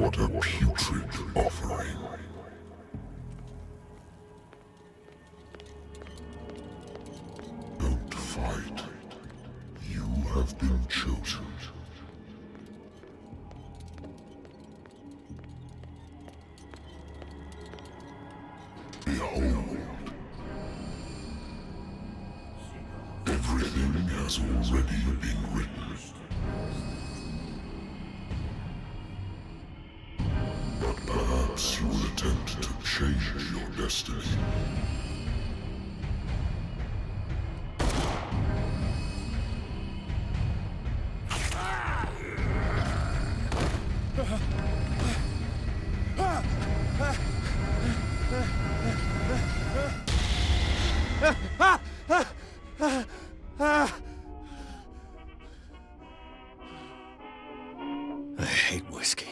What a putrid offering. Don't fight. You have been chosen. Behold. Everything has already been written. But perhaps you will attempt to change your destiny. I hate whiskey.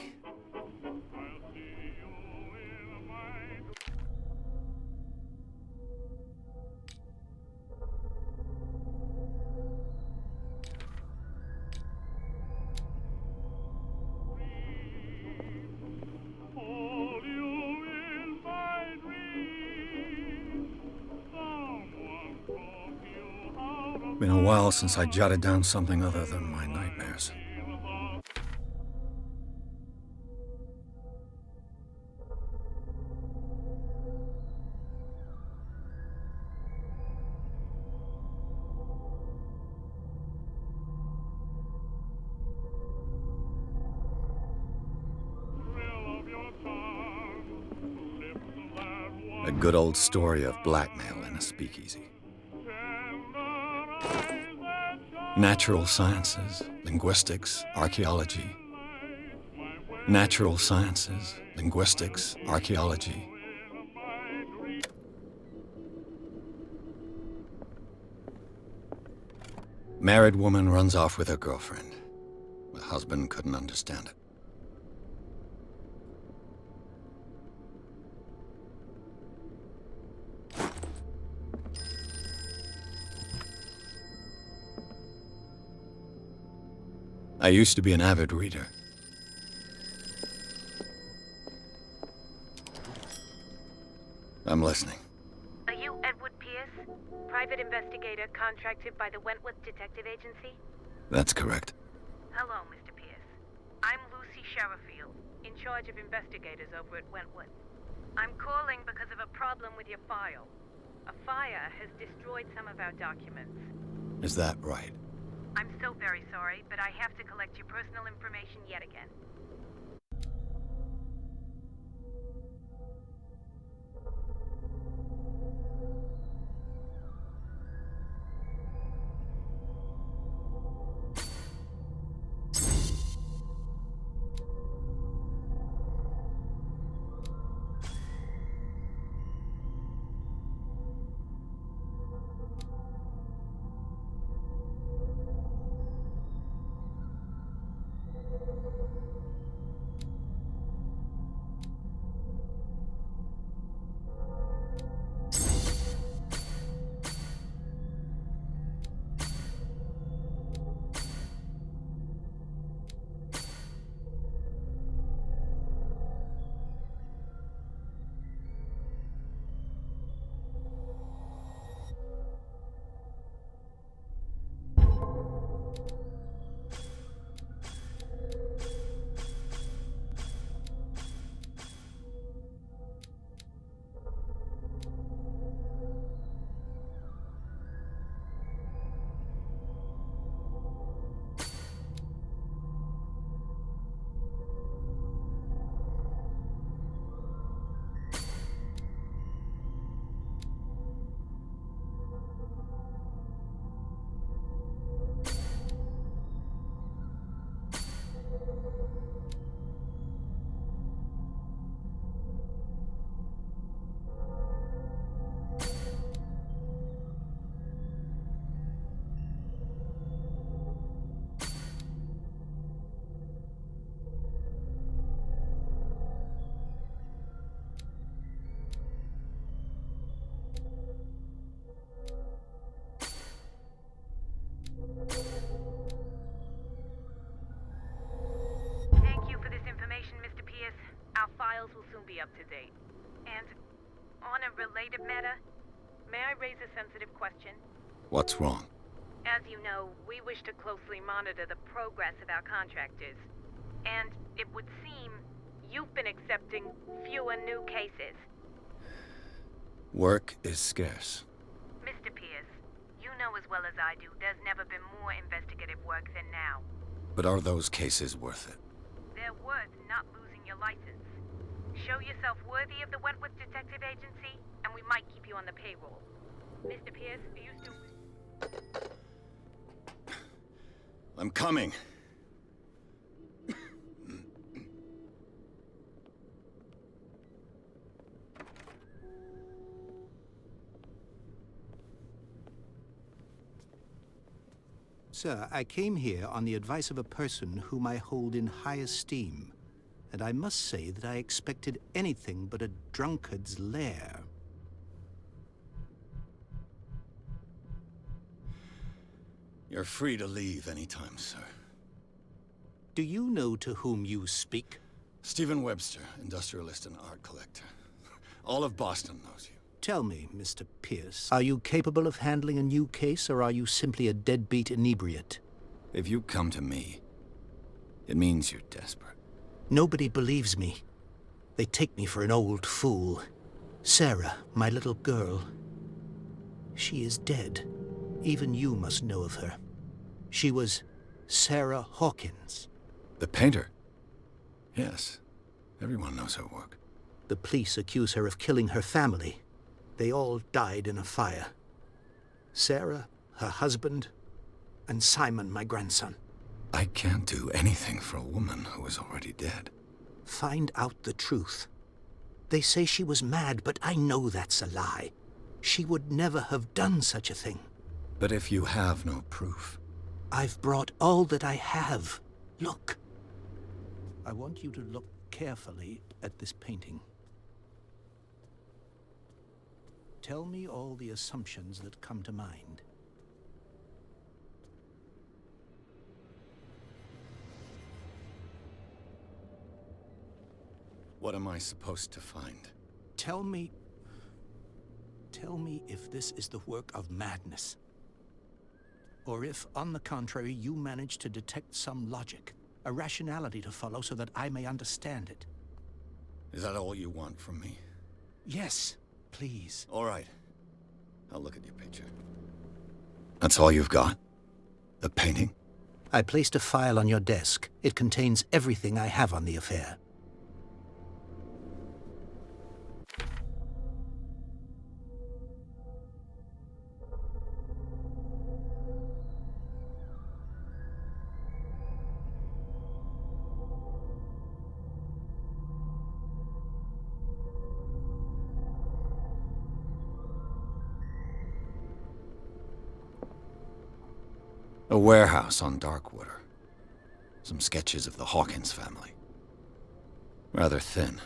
Been a while since I jotted down something other than my nightmares. A good old story of blackmail in a speakeasy. Natural sciences, linguistics, archaeology. Natural sciences, linguistics, archaeology. Married woman runs off with her girlfriend. The husband couldn't understand it. I used to be an avid reader. I'm listening. Are you Edward Pierce, private investigator contracted by the Wentworth Detective Agency? That's correct. Hello, Mr. Pierce. I'm Lucy Sherifield, in charge of investigators over at Wentworth. I'm calling because of a problem with your file. A fire has destroyed some of our documents. Is that right? I'm so very sorry, but I have to collect your personal information yet again. completely up to date. And on a related matter, may I raise a sensitive question? What's wrong? As you know, we wish to closely monitor the progress of our contractors. And it would seem you've been accepting fewer new cases. Work is scarce. Mr. Pierce, you know as well as I do, there's never been more investigative work than now. But are those cases worth it? They're worth not losing your license. Show yourself worthy of the Wentworth Detective Agency, and we might keep you on the payroll. Mr. Pierce, are you still... I'm coming. Sir, I came here on the advice of a person whom I hold in high esteem, and I must say that I expected anything but a drunkard's lair. You're free to leave anytime, sir. Do you know to whom you speak? Stephen Webster, industrialist and art collector. All of Boston knows you. Tell me, Mr. Pierce, are you capable of handling a new case, or are you simply a deadbeat inebriate? If you come to me, it means you're desperate. Nobody believes me. They take me for an old fool. Sarah, my little girl, she is dead. Even you must know of her. She was Sarah Hawkins. The painter? Yes. Everyone knows her work. The police accuse her of killing her family. They all died in a fire. Sarah, her husband, and Simon, my grandson. I can't do anything for a woman who is already dead. Find out the truth. They say she was mad, but I know that's a lie. She would never have done such a thing. But if you have no proof... I've brought all that I have. Look. I want you to look carefully at this painting. Tell me all the assumptions that come to mind. What am I supposed to find? Tell me if this is the work of madness. Or if, on the contrary, you manage to detect some logic, a rationality to follow so that I may understand it. Is that all you want from me? Yes, please. All right. I'll look at your picture. That's all you've got? The painting? I placed a file on your desk. It contains everything I have on the affair. A warehouse on Darkwater. Some sketches of the Hawkins family. Rather thin.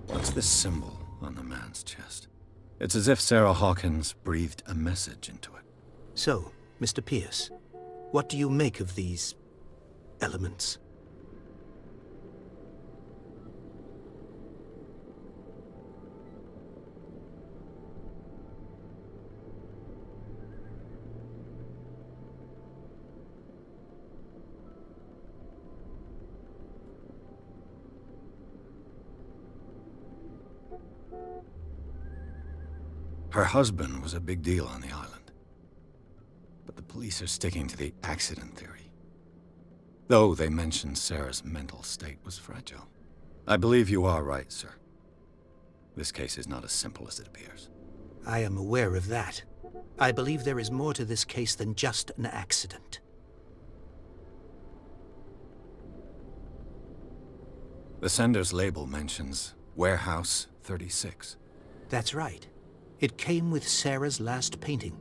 What's this symbol on the man's chest? It's as if Sarah Hawkins breathed a message into it. So, Mr. Pierce, what do you make of these elements? Her husband was a big deal on the island. But the police are sticking to the accident theory. Though they mentioned Sarah's mental state was fragile. I believe you are right, sir. This case is not as simple as it appears. I am aware of that. I believe there is more to this case than just an accident. The sender's label mentions Warehouse 36. That's right. It came with Sarah's last painting.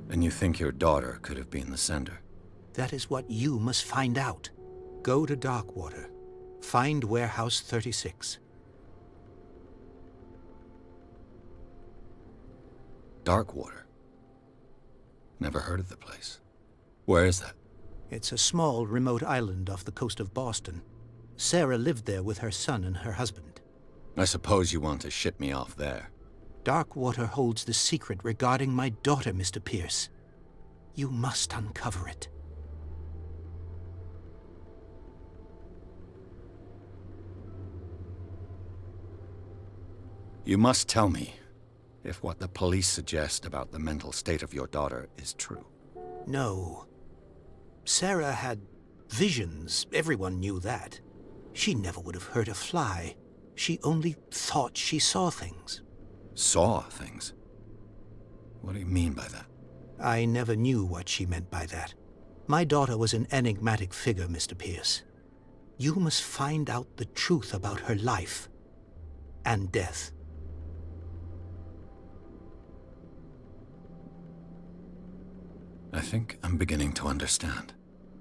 And you think your daughter could have been the sender? That is what you must find out. Go to Darkwater. Find Warehouse 36. Darkwater? Never heard of the place. Where is that? It's a small, remote island off the coast of Boston. Sarah lived there with her son and her husband. I suppose you want to ship me off there. Darkwater holds the secret regarding my daughter, Mr. Pierce. You must uncover it. You must tell me if what the police suggest about the mental state of your daughter is true. No. Sarah had visions. Everyone knew that. She never would have hurt a fly. She only thought she saw things. Saw things? What do you mean by that? I never knew what she meant by that. My daughter was an enigmatic figure, Mr. Pierce. You must find out the truth about her life and death. I think I'm beginning to understand.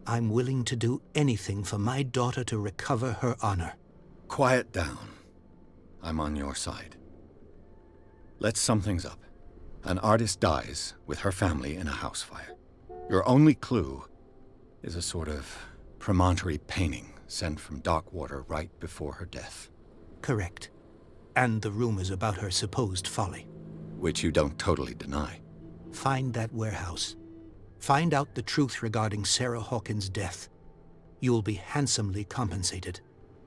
I'm willing to do anything for my daughter to recover her honor. Quiet down. I'm on your side. Let's sum things up. An artist dies with her family in a house fire. Your only clue is a sort of promontory painting sent from Darkwater right before her death. Correct. And the rumors about her supposed folly. Which you don't totally deny. Find that warehouse. Find out the truth regarding Sarah Hawkins' death. You'll be handsomely compensated.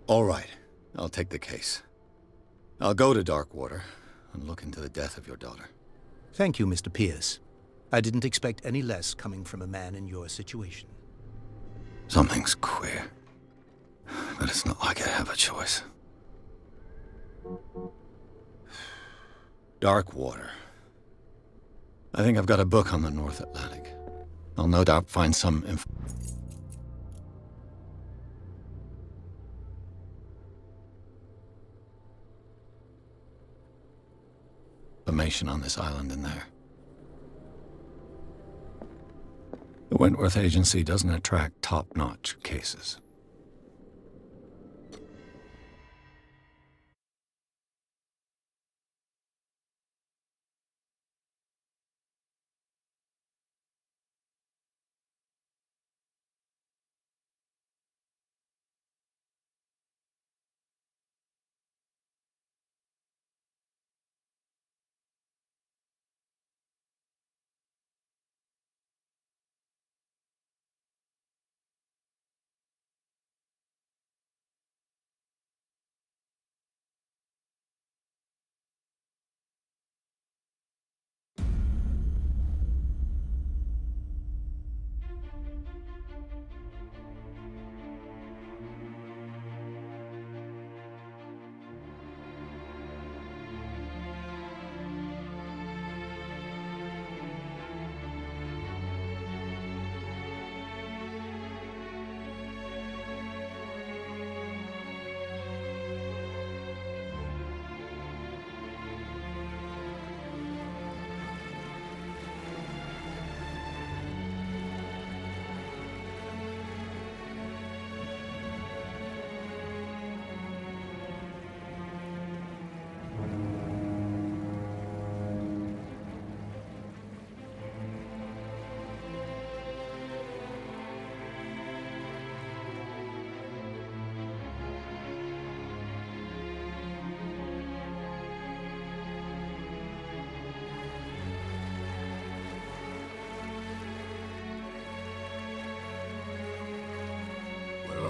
All right. I'll take the case. I'll go to Darkwater and look into the death of your daughter. Thank you, Mr. Pierce. I didn't expect any less coming from a man in your situation. Something's queer. But it's not like I have a choice. Darkwater. I think I've got a book on the North Atlantic. I'll no doubt find some information on this island in there. The Wentworth Agency doesn't attract top-notch cases.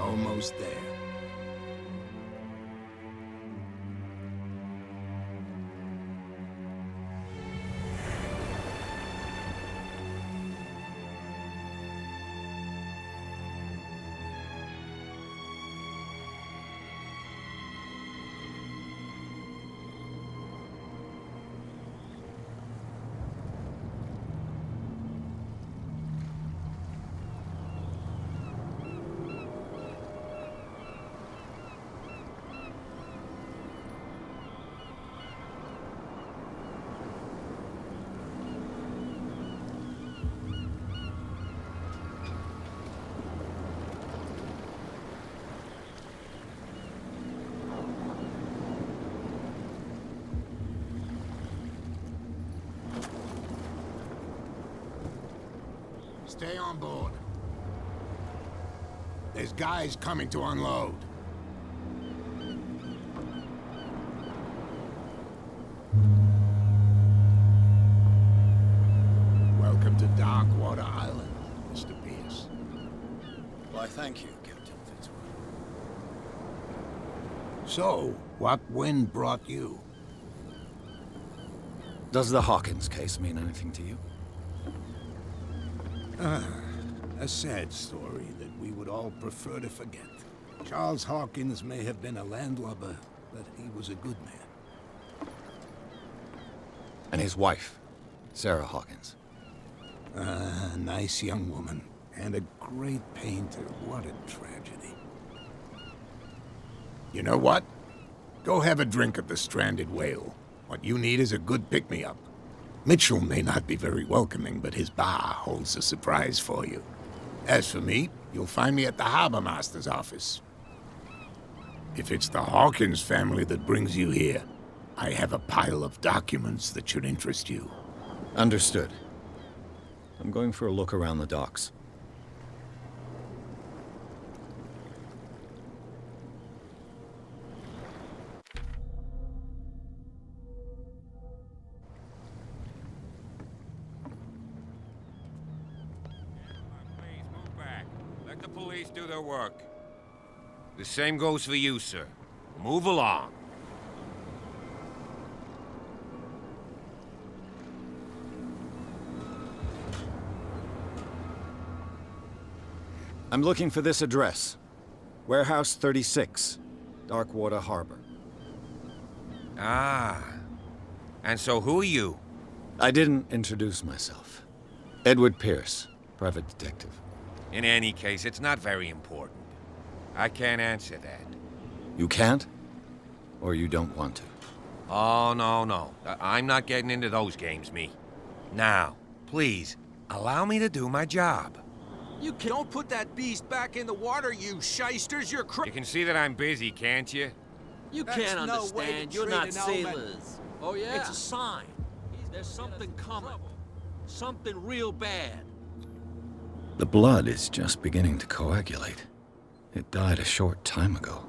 Almost there. Stay on board. There's guys coming to unload. Welcome to Darkwater Island, Mr. Pierce. Why, thank you, Captain Fitzroy. So, what wind brought you? Does the Hawkins case mean anything to you? A sad story that we would all prefer to forget. Charles Hawkins may have been a landlubber, but he was a good man. And his wife, Sarah Hawkins. A nice young woman, and a great painter. What a tragedy. You know what? Go have a drink at the Stranded Whale. What you need is a good pick-me-up. Mitchell may not be very welcoming, but his bar holds a surprise for you. As for me, you'll find me at the Harbor Master's office. If it's the Hawkins family that brings you here, I have a pile of documents that should interest you. Understood. I'm going for a look around the docks. Please move back. Let the police do their work. The same goes for you, sir. Move along. I'm looking for this address. Warehouse 36, Darkwater Harbor. Ah. And so who are you? I didn't introduce myself. Edward Pierce, private detective. In any case, it's not very important. I can't answer that. You can't? Or you don't want to? Oh, no. I'm not getting into those games, me. Now, please, allow me to do my job. You don't put that beast back in the water, you shysters. You're You can see that I'm busy, can't you? You That's can't no way to understand. You're treat not an element. sailors. Oh, yeah? It's a sign. There's something coming. Something real bad. The blood is just beginning to coagulate. It died a short time ago.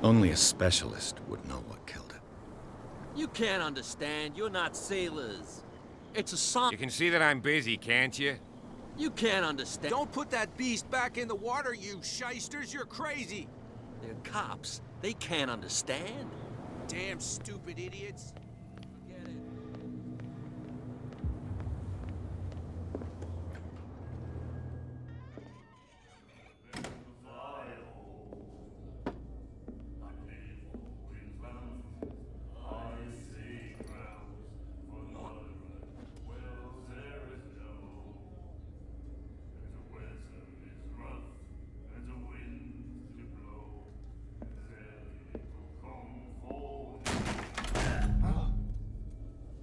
Only a specialist would know what killed it. You can't understand. You're not sailors. It's a sign. You can see that I'm busy, can't you? You can't understand. Don't put that beast back in the water, you shysters. You're crazy. They're cops. They can't understand. Damn stupid idiots. Forget it.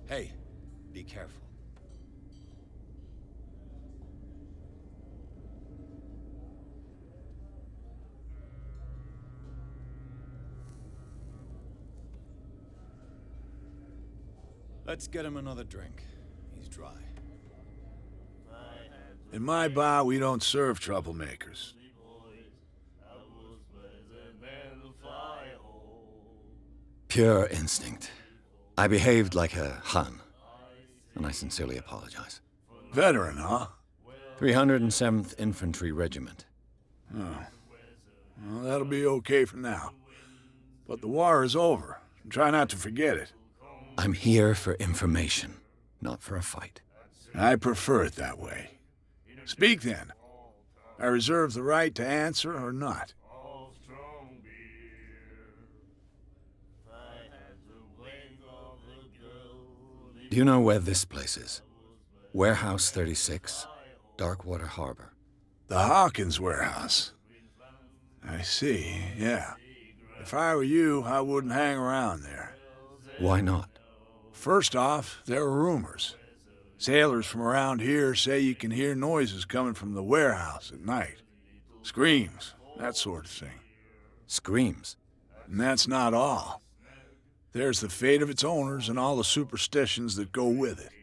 Hey, be careful. Let's get him another drink. He's dry. In my bar, we don't serve troublemakers. Pure instinct. I behaved like a Hun, and I sincerely apologize. Veteran, huh? 307th Infantry Regiment. Oh. Well, that'll be okay for now. But the war is over. Try not to forget it. I'm here for information, not for a fight. I prefer it that way. Speak then. I reserve the right to answer or not. Do you know where this place is? Warehouse 36, Darkwater Harbor. The Hawkins warehouse. I see, yeah. If I were you, I wouldn't hang around there. Why not? First off, there are rumors. Sailors from around here say you can hear noises coming from the warehouse at night. Screams, that sort of thing. Screams. And that's not all. There's the fate of its owners and all the superstitions that go with it.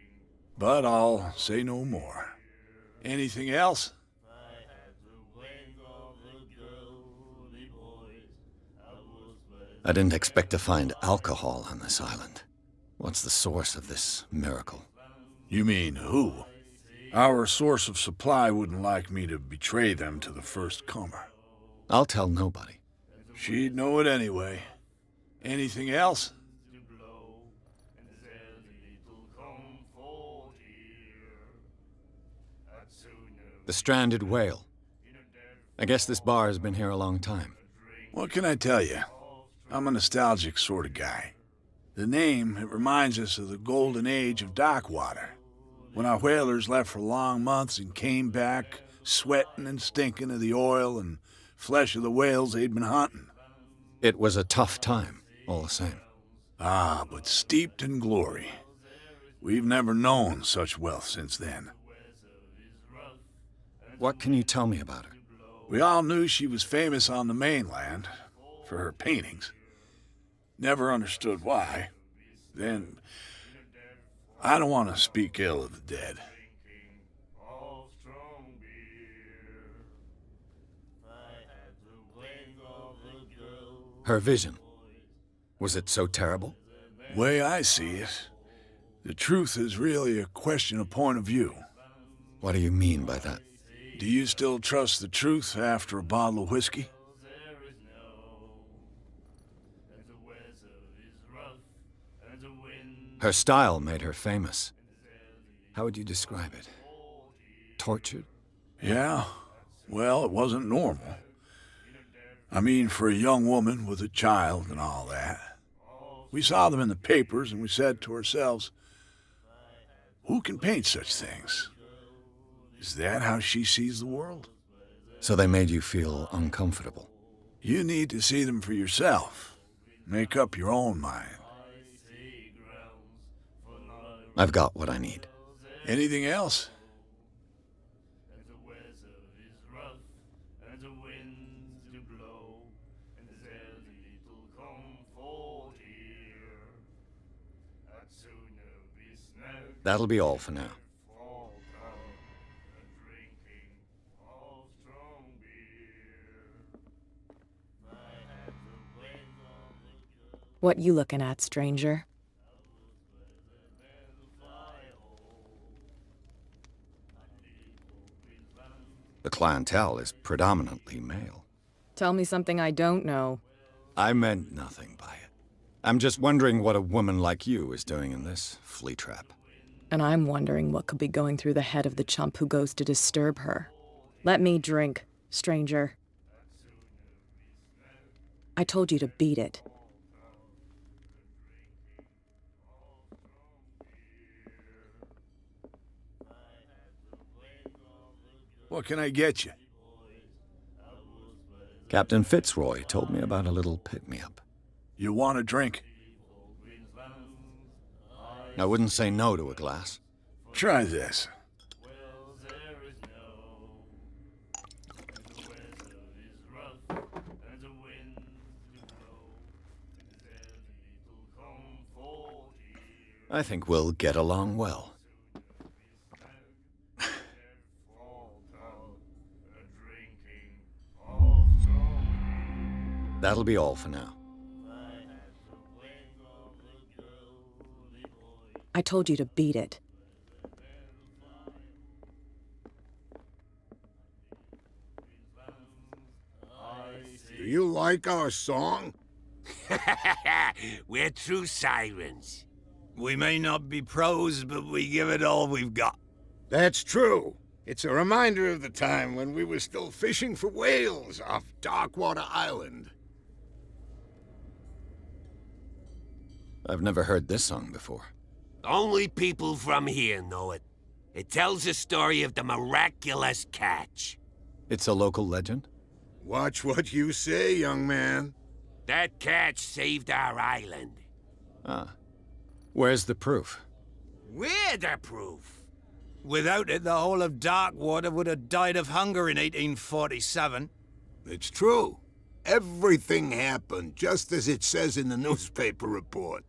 But I'll say no more. Anything else? I didn't expect to find alcohol on this island. What's the source of this miracle? You mean who? Our source of supply wouldn't like me to betray them to the first comer. I'll tell nobody. She'd know it anyway. Anything else? The stranded whale. I guess this bar has been here a long time. What can I tell you? I'm a nostalgic sort of guy. The name, it reminds us of the golden age of dock water, when our whalers left for long months and came back sweating and stinking of the oil and flesh of the whales they'd been hunting. It was a tough time, all the same. Ah, but steeped in glory. We've never known such wealth since then. What can you tell me about her? We all knew she was famous on the mainland for her paintings. Never understood why. Then, I don't want to speak ill of the dead. Her vision. Was it so terrible? Way I see it, the truth is really a question of point of view. What do you mean by that? Do you still trust the truth after a bottle of whiskey? Her style made her famous. How would you describe it? Tortured? Yeah. Well, it wasn't normal. I mean, for a young woman with a child and all that. We saw them in the papers and we said to ourselves, who can paint such things? Is that how she sees the world? So they made you feel uncomfortable? You need to see them for yourself. Make up your own mind. I've got what I need. Anything else? That'll be all for now. What you looking at, stranger? The clientele is predominantly male. Tell me something I don't know. I meant nothing by it. I'm just wondering what a woman like you is doing in this flea trap. And I'm wondering what could be going through the head of the chump who goes to disturb her. Let me drink, stranger. I told you to beat it. What can I get you? Captain Fitzroy told me about a little pick-me-up. You want a drink? I wouldn't say no to a glass. Try this. I think we'll get along well. That'll be all for now. I told you to beat it. Do you like our song? We're true sirens. We may not be pros, but we give it all we've got. That's true. It's a reminder of the time when we were still fishing for whales off Darkwater Island. I've never heard this song before. Only people from here know it. It tells the story of the miraculous catch. It's a local legend? Watch what you say, young man. That catch saved our island. Ah. Where's the proof? We're the proof. Without it, the whole of Darkwater would have died of hunger in 1847. It's true. Everything happened just as it says in the newspaper report.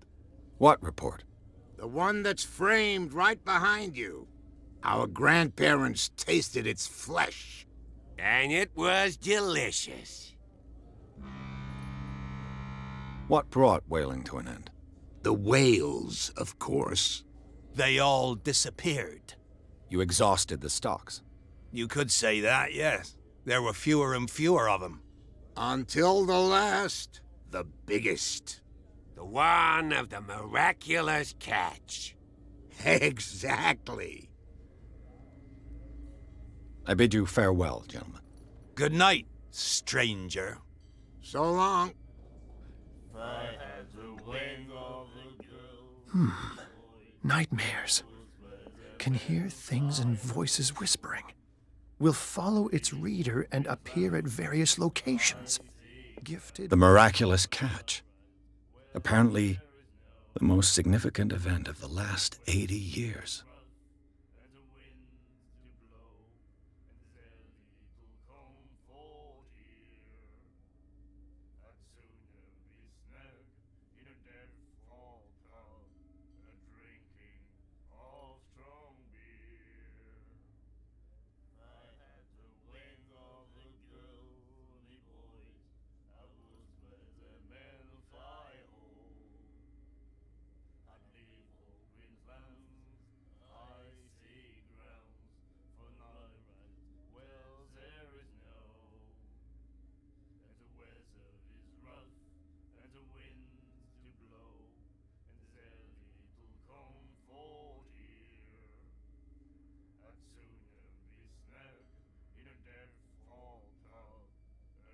What report? The one that's framed right behind you. Our grandparents tasted its flesh. And it was delicious. What brought whaling to an end? The whales, of course. They all disappeared. You exhausted the stocks. You could say that, yes. There were fewer and fewer of them. Until the last, the biggest. The one of the miraculous catch. Exactly. I bid you farewell, gentlemen. Good night, stranger. So long. Nightmares. Can hear things and voices whispering. Will follow its reader and appear at various locations. Gifted. The miraculous catch. Apparently, the most significant event of the last 80 years.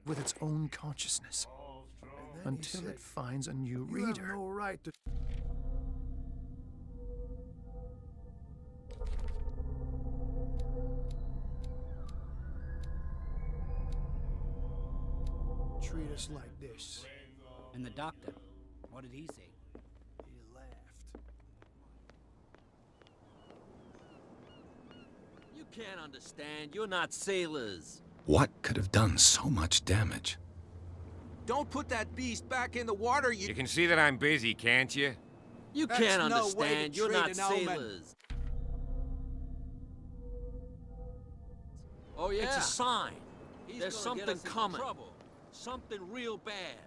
With its own consciousness. Until it finds a new reader. You have no right to... Treat us like this. And the doctor, what did he say? He laughed. You can't understand. You're not sailors. What could have done so much damage? Don't put that beast back in the water, You can see that I'm busy, can't you? You That's can't no way to understand. You're treat not an omen. sailors. Oh, yeah? It's a sign. There's something coming. Something real bad.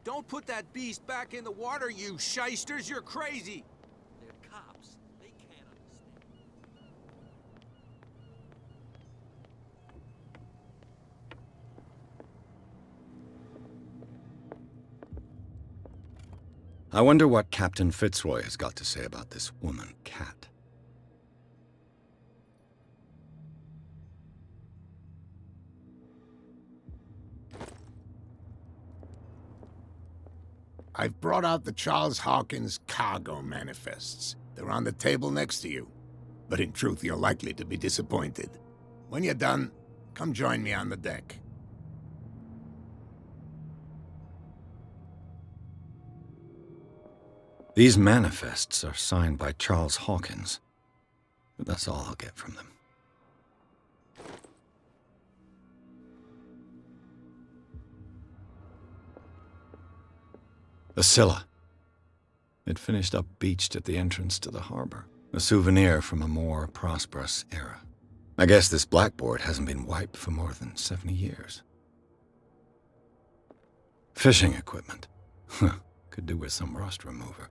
Don't put that beast back in the water, you shysters! You're crazy! They're cops. They can't understand. I wonder what Captain Fitzroy has got to say about this woman, Cat. I've brought out the Charles Hawkins cargo manifests. They're on the table next to you. But in truth, you're likely to be disappointed. When you're done, come join me on the deck. These manifests are signed by Charles Hawkins, but that's all I'll get from them. The Scylla. It finished up beached at the entrance to the harbor, a souvenir from a more prosperous era. I guess this blackboard hasn't been wiped for more than 70 years. Fishing equipment. Could do with some rust remover.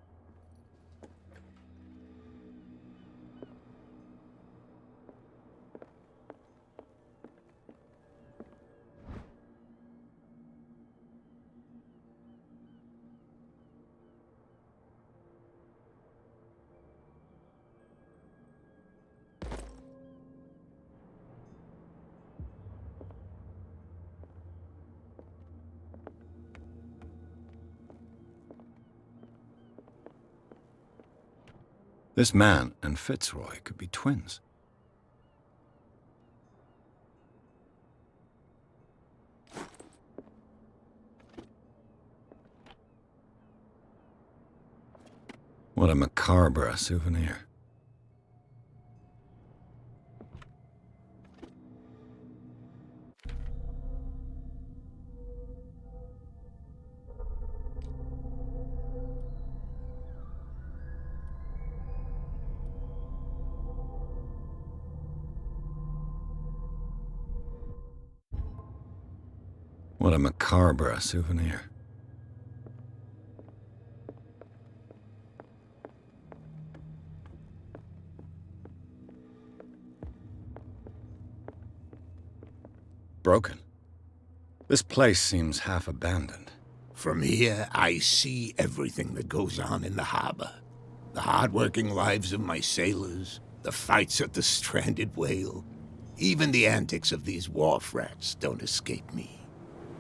This man and Fitzroy could be twins. What a macabre souvenir. What a macabre souvenir. Broken. This place seems half abandoned. From here, I see everything that goes on in the harbor. The hard-working lives of my sailors, the fights at the stranded whale. Even the antics of these wharf rats don't escape me.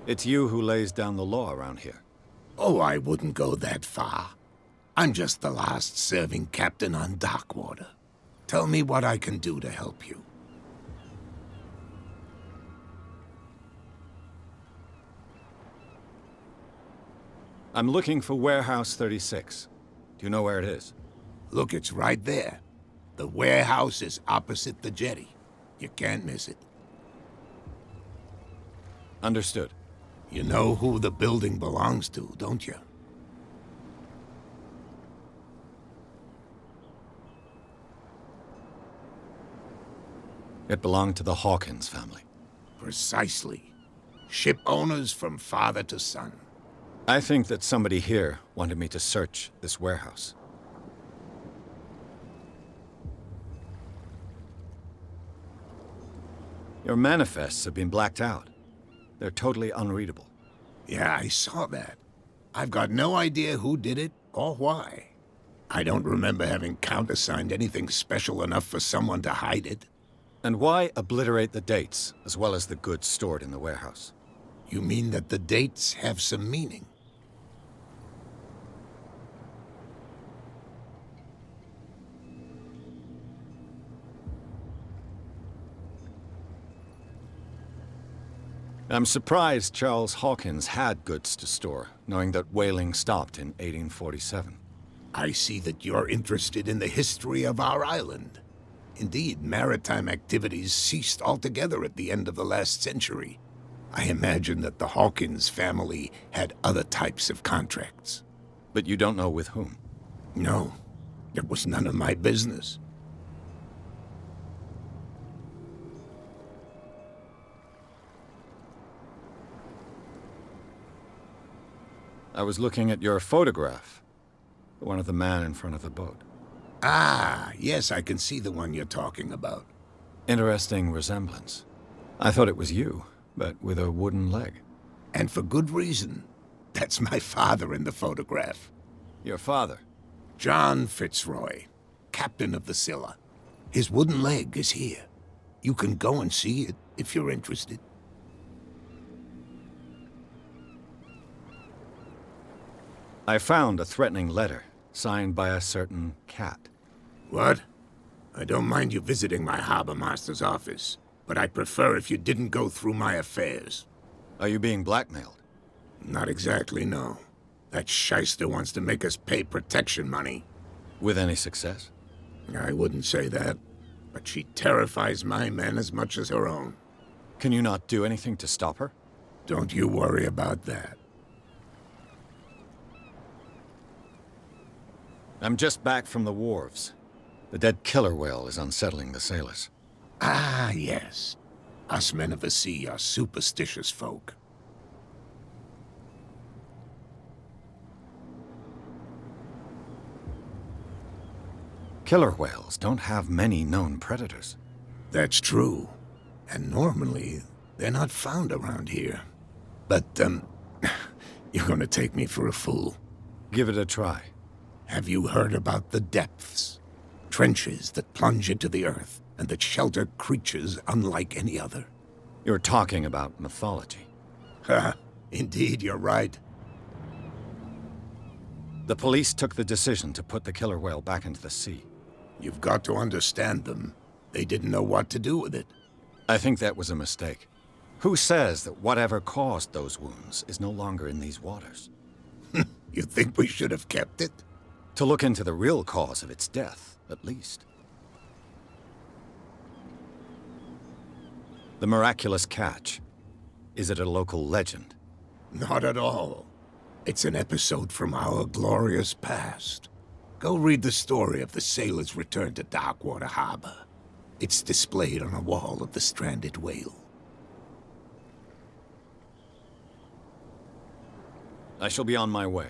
It's you who lays down the law around here. Oh, I wouldn't go that far. I'm just the last serving captain on Darkwater. Tell me what I can do to help you. I'm looking for Warehouse 36. Do you know where it is? Look, it's right there. The warehouse is opposite the jetty. You can't miss it. Understood. You know who the building belongs to, don't you? It belonged to the Hawkins family. Precisely. Ship owners from father to son. I think that somebody here wanted me to search this warehouse. Your manifests have been blacked out. They're totally unreadable. Yeah, I saw that. I've got no idea who did it or why. I don't remember having countersigned anything special enough for someone to hide it. And why obliterate the dates, as well as the goods stored in the warehouse? You mean that the dates have some meaning? I'm surprised Charles Hawkins had goods to store, knowing that whaling stopped in 1847. I see that you're interested in the history of our island. Indeed, maritime activities ceased altogether at the end of the last century. I imagine that the Hawkins family had other types of contracts. But you don't know with whom? No, it was none of my business. I was looking at your photograph. The one of the man in front of the boat. Ah, yes, I can see the one you're talking about. Interesting resemblance. I thought it was you, but with a wooden leg. And for good reason. That's my father in the photograph. Your father? John Fitzroy, captain of the Scylla. His wooden leg is here. You can go and see it if you're interested. I found a threatening letter, signed by a certain cat. What? I don't mind you visiting my harbor master's office, but I'd prefer if you didn't go through my affairs. Are you being blackmailed? Not exactly, no. That shyster wants to make us pay protection money. With any success? I wouldn't say that, but she terrifies my men as much as her own. Can you not do anything to stop her? Don't you worry about that. I'm just back from the wharves. The dead killer whale is unsettling the sailors. Ah, yes. Us men of the sea are superstitious folk. Killer whales don't have many known predators. That's true. And normally, they're not found around here. But, you're gonna take me for a fool. Give it a try. Have you heard about the depths? Trenches that plunge into the earth, and that shelter creatures unlike any other. You're talking about mythology. Ha! Indeed, you're right. The police took the decision to put the killer whale back into the sea. You've got to understand them. They didn't know what to do with it. I think that was a mistake. Who says that whatever caused those wounds is no longer in these waters? You think we should have kept it? To look into the real cause of its death, at least. The miraculous catch. Is it a local legend? Not at all. It's an episode from our glorious past. Go read the story of the sailor's return to Darkwater Harbor. It's displayed on a wall of the stranded whale. I shall be on my way.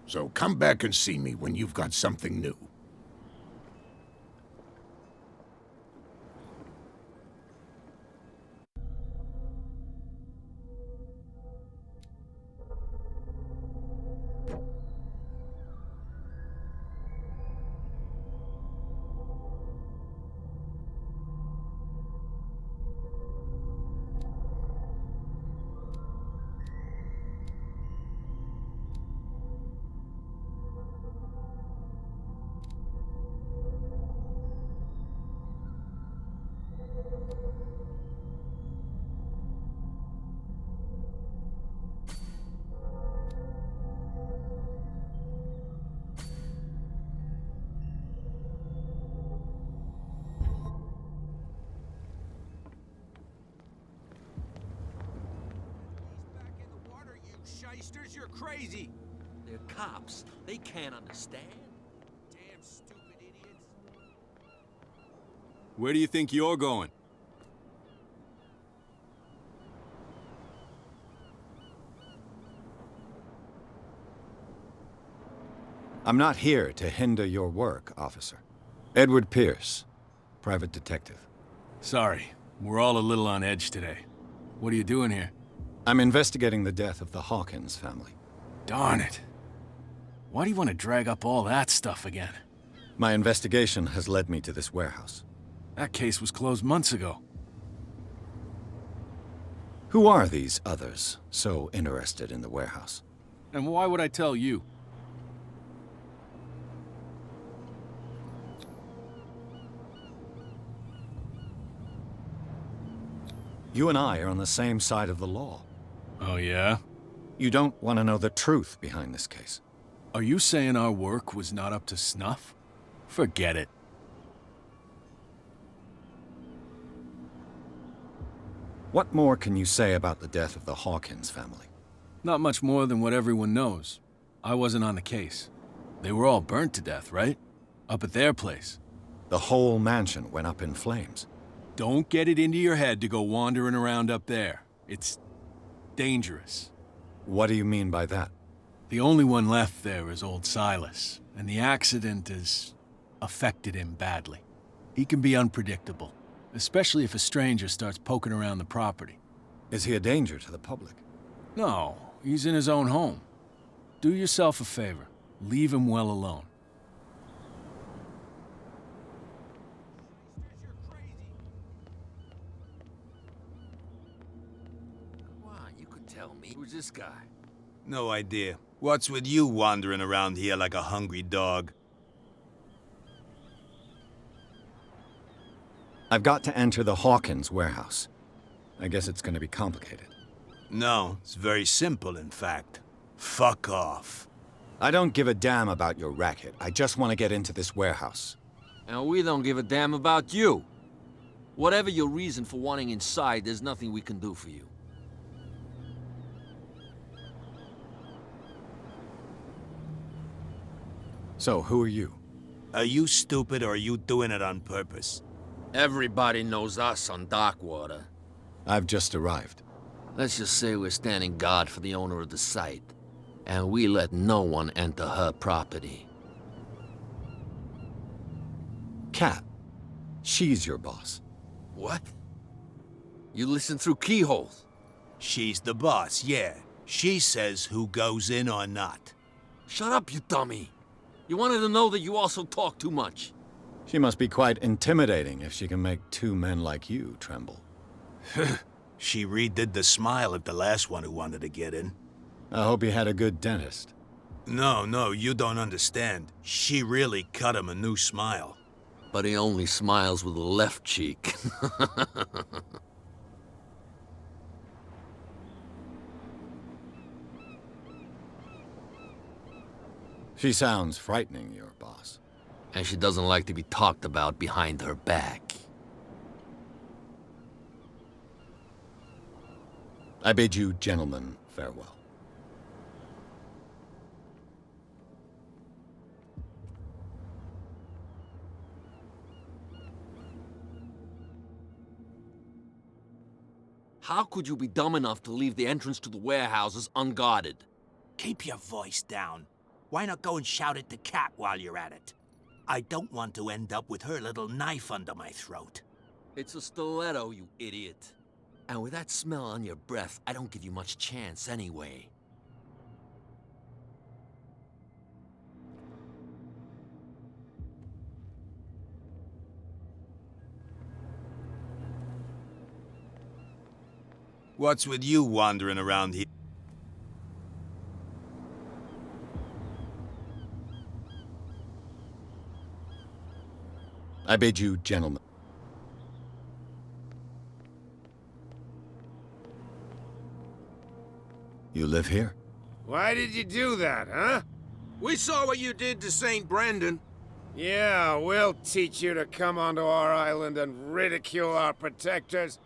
So come back and see me when you've got something new. Shysters, you're crazy! They're cops. They can't understand. Damn stupid idiots. Where do you think you're going? I'm not here to hinder your work, officer. Edward Pierce, private detective. Sorry, we're all a little on edge today. What are you doing here? I'm investigating the death of the Hawkins family. Darn it. Why do you want to drag up all that stuff again? My investigation has led me to this warehouse. That case was closed months ago. Who are these others so interested in the warehouse? And why would I tell you? You and I are on the same side of the law. Oh, yeah? You don't want to know the truth behind this case. Are you saying our work was not up to snuff? Forget it. What more can you say about the death of the Hawkins family? Not much more than what everyone knows. I wasn't on the case. They were all burnt to death, right? Up at their place. The whole mansion went up in flames. Don't get it into your head to go wandering around up there. It's dangerous. What do you mean by that? The only one left there is old Silas, and the accident has affected him badly. He can be unpredictable, especially if a stranger starts poking around the property. Is he a danger to the public? No, he's in his own home. Do yourself a favor. Leave him well alone. Tell me, who's this guy? No idea. What's with you wandering around here like a hungry dog? I've got to enter the Hawkins warehouse. I guess it's going to be complicated. No, it's very simple, in fact. Fuck off. I don't give a damn about your racket. I just want to get into this warehouse. And we don't give a damn about you. Whatever your reason for wanting inside, there's nothing we can do for you. So, who are you? Are you stupid or are you doing it on purpose? Everybody knows us on Darkwater. I've just arrived. Let's just say we're standing guard for the owner of the site. And we let no one enter her property. Kat. She's your boss. What? You listen through keyholes? She's the boss, yeah. She says who goes in or not. Shut up, you dummy. You wanted to know that you also talk too much. She must be quite intimidating if she can make two men like you tremble. She redid the smile at the last one who wanted to get in. I hope he had a good dentist. No, you don't understand. She really cut him a new smile. But he only smiles with the left cheek. She sounds frightening, your boss. And she doesn't like to be talked about behind her back. I bid you gentlemen farewell. How could you be dumb enough to leave the entrance to the warehouses unguarded? Keep your voice down. Why not go and shout at the cat while you're at it? I don't want to end up with her little knife under my throat. It's a stiletto, you idiot. And with that smell on your breath, I don't give you much chance anyway. What's with you wandering around here? I bid you, gentlemen. You live here? Why did you do that, huh? We saw what you did to St. Brendan. Yeah, we'll teach you to come onto our island and ridicule our protectors.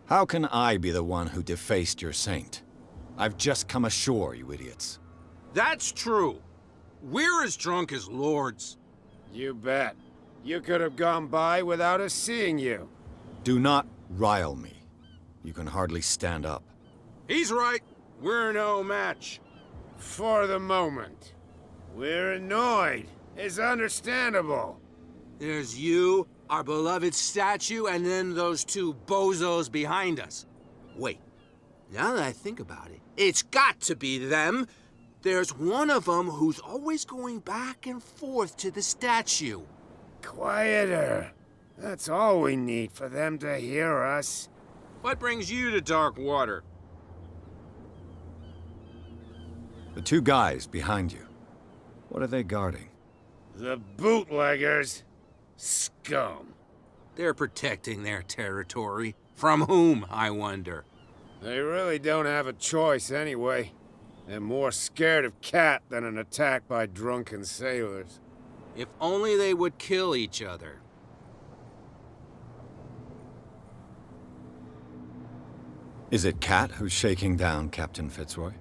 How can I be the one who defaced your saint? I've just come ashore, you idiots. That's true. We're as drunk as lords. You bet. You could have gone by without us seeing you. Do not rile me. You can hardly stand up. He's right. We're no match. For the moment. We're annoyed. It's understandable. There's you, our beloved statue, and then those two bozos behind us. Wait, now that I think about it, it's got to be them. There's one of them who's always going back and forth to the statue. Quieter. That's all we need for them to hear us. What brings you to dark water? The two guys behind you. What are they guarding? The bootleggers. Scum. They're protecting their territory. From whom, I wonder? They really don't have a choice anyway. They're more scared of Cat than an attack by drunken sailors. If only they would kill each other. Is it Cat who's shaking down Captain Fitzroy?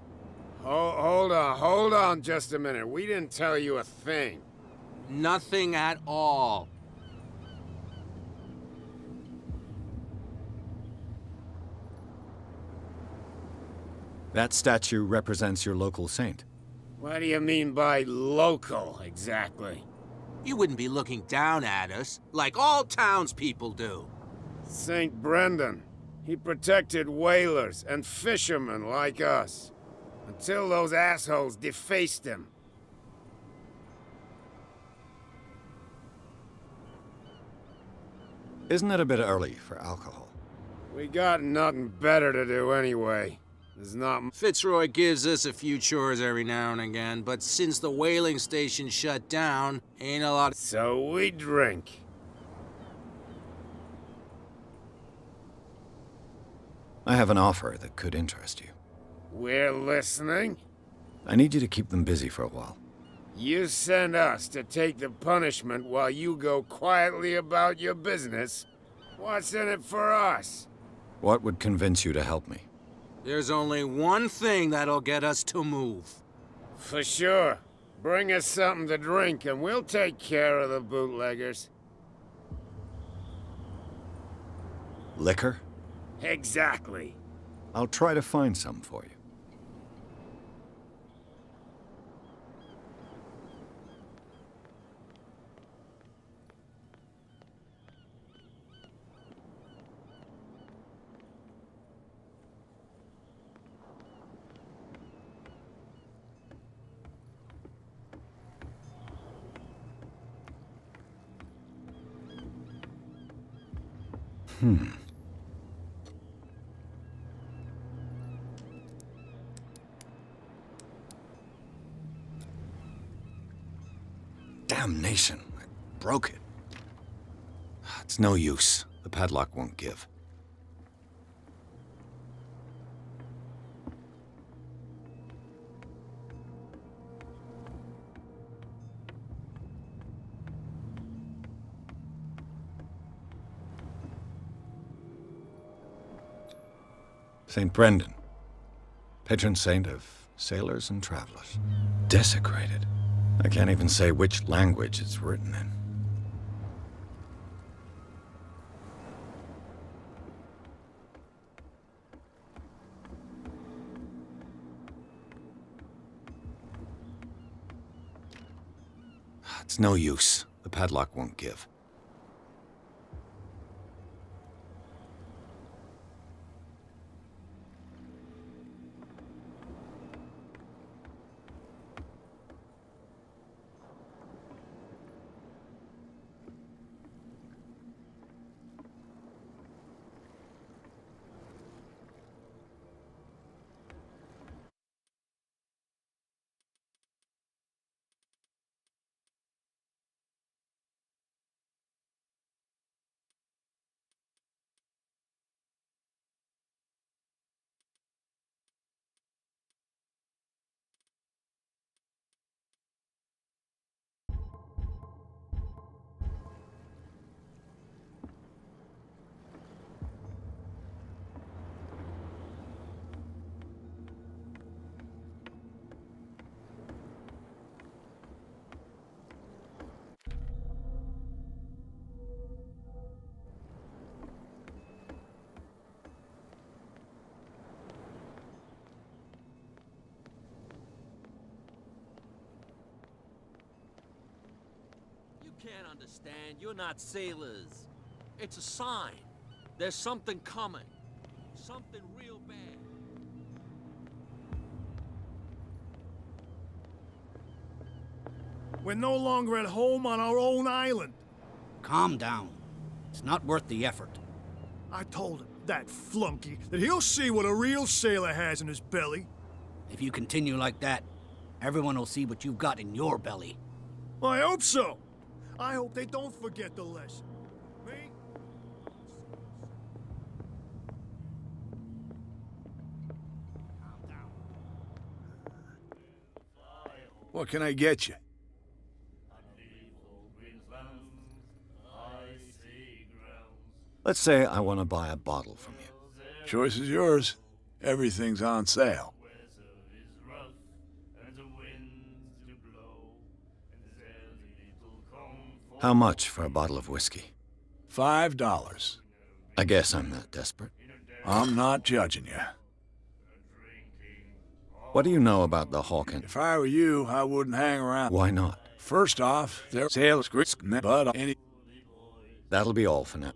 Hold on just a minute. We didn't tell you a thing. Nothing at all. That statue represents your local saint. What do you mean by local, exactly? You wouldn't be looking down at us, like all townspeople do. St. Brendan. He protected whalers and fishermen like us. Until those assholes defaced him. Isn't it a bit early for alcohol? We got nothing better to do anyway. There's not... Fitzroy gives us a few chores every now and again, but since the whaling station shut down, ain't a lot... So we drink. I have an offer that could interest you. We're listening. I need you to keep them busy for a while. You send us to take the punishment while you go quietly about your business. What's in it for us? What would convince you to help me? There's only one thing that'll get us to move. For sure. Bring us something to drink and we'll take care of the bootleggers. Liquor? Exactly. I'll try to find some for you. Damnation. I broke it. It's no use. The padlock won't give. St. Brendan, patron saint of sailors and travelers. Desecrated. I can't even say which language it's written in. It's no use. The padlock won't give. You can't understand. You're not sailors. It's a sign. There's something coming. Something real bad. We're no longer at home on our own island. Calm down. It's not worth the effort. I told him, that flunky, that he'll see what a real sailor has in his belly. If you continue like that, everyone will see what you've got in your belly. I hope so. I hope they don't forget the lesson. Me? What can I get you? Let's say I want to buy a bottle from you. Choice is yours. Everything's on sale. How much for a bottle of whiskey? $5. I guess I'm not desperate. I'm not judging you. What do you know about the Hawken? If I were you, I wouldn't hang around. Why not? First off, their sales risk, but any... That'll be all for now.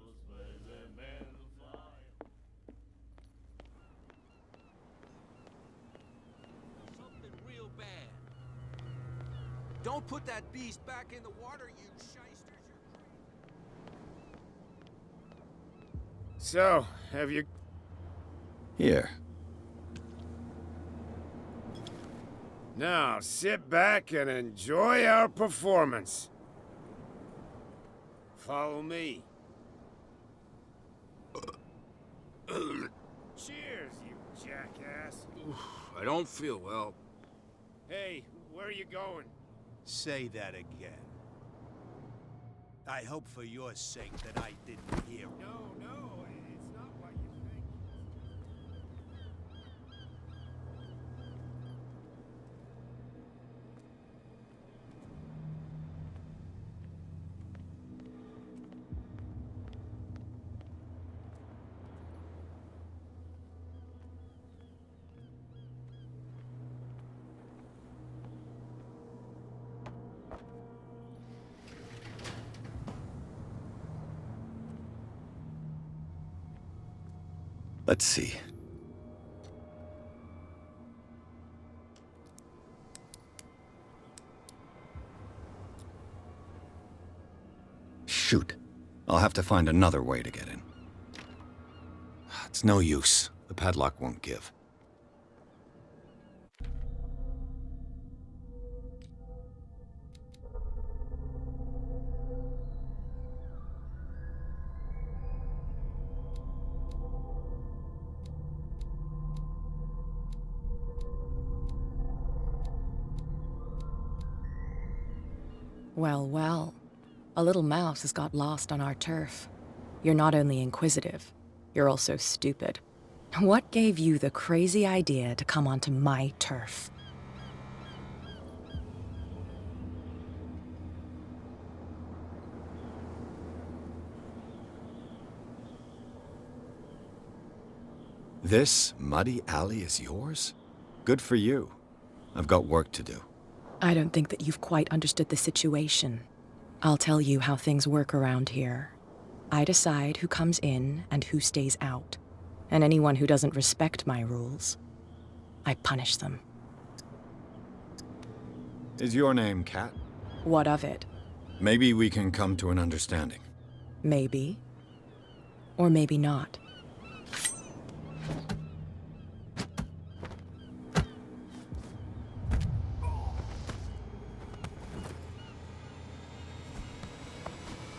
Something real bad. Don't put that beast back in the water, you shysters. So, have you... Here. Now, sit back and enjoy our performance. Follow me. Cheers, you jackass. I don't feel well. Hey, where are you going? Say that again. I hope for your sake that I didn't hear. No, it's not what you think. Let's see. Shoot. I'll have to find another way to get in. It's no use. The padlock won't give. Well, well. A little mouse has got lost on our turf. You're not only inquisitive, you're also stupid. What gave you the crazy idea to come onto my turf? This muddy alley is yours? Good for you. I've got work to do. I don't think that you've quite understood the situation. I'll tell you how things work around here. I decide who comes in and who stays out. And anyone who doesn't respect my rules, I punish them. Is your name Cat? What of it? Maybe we can come to an understanding. Maybe. Or maybe not.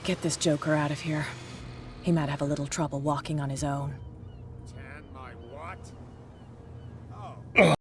Get this joker out of here. He might have a little trouble walking on his own.